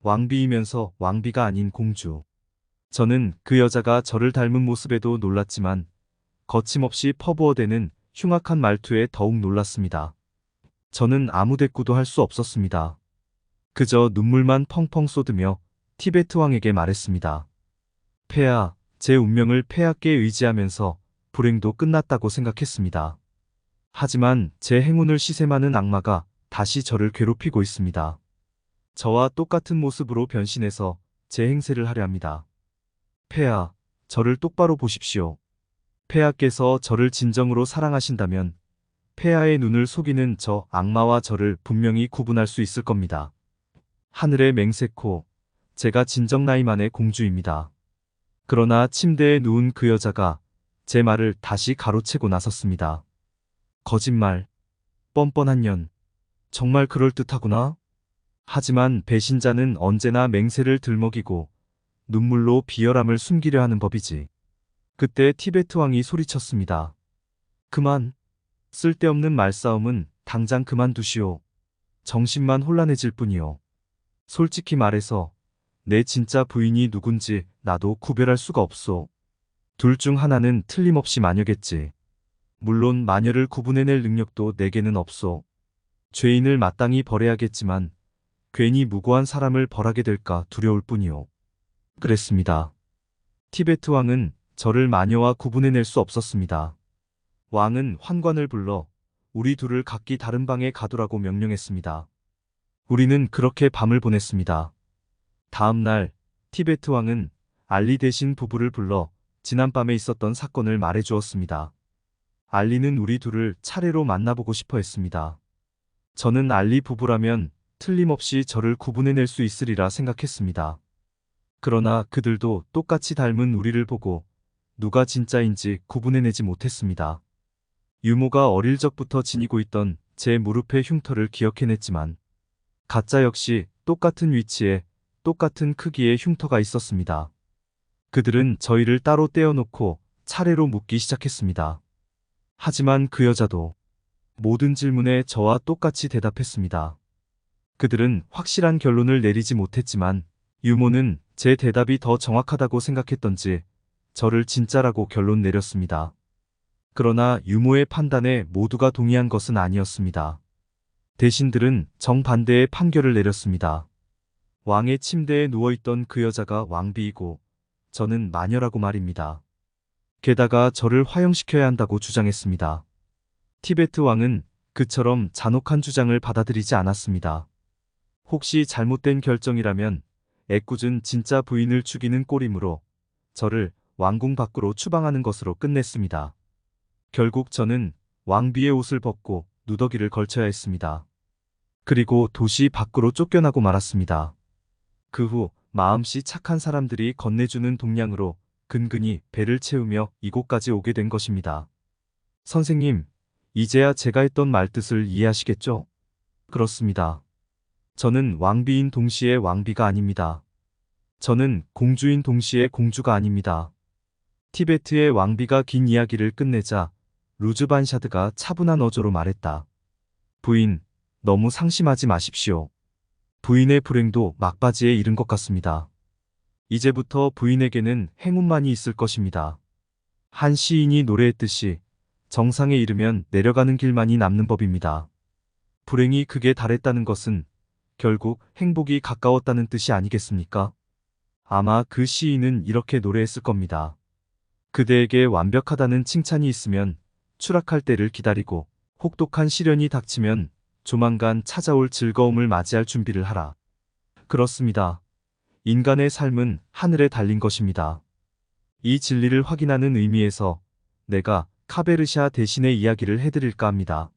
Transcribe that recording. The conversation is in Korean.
왕비이면서 왕비가 아닌 공주. 저는 그 여자가 저를 닮은 모습에도 놀랐지만 거침없이 퍼부어대는 흉악한 말투에 더욱 놀랐습니다. 저는 아무 대꾸도 할 수 없었습니다. 그저 눈물만 펑펑 쏟으며 티베트 왕에게 말했습니다. 폐하, 제 운명을 폐하께 의지하면서 불행도 끝났다고 생각했습니다. 하지만 제 행운을 시샘하는 악마가 다시 저를 괴롭히고 있습니다. 저와 똑같은 모습으로 변신해서 제 행세를 하려 합니다. 폐하, 저를 똑바로 보십시오. 폐하께서 저를 진정으로 사랑하신다면 폐하의 눈을 속이는 저 악마와 저를 분명히 구분할 수 있을 겁니다. 하늘의 맹세코, 제가 진정 나이만의 공주입니다. 그러나 침대에 누운 그 여자가 제 말을 다시 가로채고 나섰습니다. 거짓말, 뻔뻔한 년, 정말 그럴듯하구나. 하지만 배신자는 언제나 맹세를 들먹이고 눈물로 비열함을 숨기려 하는 법이지. 그때 티베트 왕이 소리쳤습니다. 그만. 쓸데없는 말싸움은 당장 그만두시오. 정신만 혼란해질 뿐이요. 솔직히 말해서 내 진짜 부인이 누군지 나도 구별할 수가 없소. 둘 중 하나는 틀림없이 마녀겠지. 물론 마녀를 구분해낼 능력도 내게는 없소. 죄인을 마땅히 벌해야겠지만 괜히 무고한 사람을 벌하게 될까 두려울 뿐이요. 그랬습니다. 티베트 왕은 저를 마녀와 구분해낼 수 없었습니다. 왕은 환관을 불러 우리 둘을 각기 다른 방에 가두라고 명령했습니다. 우리는 그렇게 밤을 보냈습니다. 다음 날 티베트 왕은 알리 대신 부부를 불러 지난밤에 있었던 사건을 말해 주었습니다. 알리는 우리 둘을 차례로 만나보고 싶어 했습니다. 저는 알리 부부라면 틀림없이 저를 구분해낼 수 있으리라 생각했습니다. 그러나 그들도 똑같이 닮은 우리를 보고 누가 진짜인지 구분해내지 못했습니다. 유모가 어릴 적부터 지니고 있던 제 무릎의 흉터를 기억해냈지만 가짜 역시 똑같은 위치에 똑같은 크기의 흉터가 있었습니다. 그들은 저희를 따로 떼어놓고 차례로 묻기 시작했습니다. 하지만 그 여자도 모든 질문에 저와 똑같이 대답했습니다. 그들은 확실한 결론을 내리지 못했지만 유모는 제 대답이 더 정확하다고 생각했던지 저를 진짜라고 결론 내렸습니다. 그러나 유모의 판단에 모두가 동의한 것은 아니었습니다. 대신들은 정반대의 판결을 내렸습니다. 왕의 침대에 누워있던 그 여자가 왕비이고 저는 마녀라고 말입니다. 게다가 저를 화형시켜야 한다고 주장했습니다. 티베트 왕은 그처럼 잔혹한 주장을 받아들이지 않았습니다. 혹시 잘못된 결정이라면 애꿎은 진짜 부인을 죽이는 꼴이므로 저를 왕궁 밖으로 추방하는 것으로 끝냈습니다. 결국 저는 왕비의 옷을 벗고 누더기를 걸쳐야 했습니다. 그리고 도시 밖으로 쫓겨나고 말았습니다. 그 후 마음씨 착한 사람들이 건네주는 동량으로 근근히 배를 채우며 이곳까지 오게 된 것입니다. 선생님, 이제야 제가 했던 말뜻을 이해하시겠죠? 그렇습니다. 저는 왕비인 동시에 왕비가 아닙니다. 저는 공주인 동시에 공주가 아닙니다. 티베트의 왕비가 긴 이야기를 끝내자 루즈반샤드가 차분한 어조로 말했다. 부인, 너무 상심하지 마십시오. 부인의 불행도 막바지에 이른 것 같습니다. 이제부터 부인에게는 행운만이 있을 것입니다. 한 시인이 노래했듯이 정상에 이르면 내려가는 길만이 남는 법입니다. 불행이 극에 달했다는 것은 결국 행복이 가까웠다는 뜻이 아니겠습니까? 아마 그 시인은 이렇게 노래했을 겁니다. 그대에게 완벽하다는 칭찬이 있으면 추락할 때를 기다리고 혹독한 시련이 닥치면 조만간 찾아올 즐거움을 맞이할 준비를 하라. 그렇습니다. 인간의 삶은 하늘에 달린 것입니다. 이 진리를 확인하는 의미에서 내가 카베르샤 대신의 이야기를 해드릴까 합니다.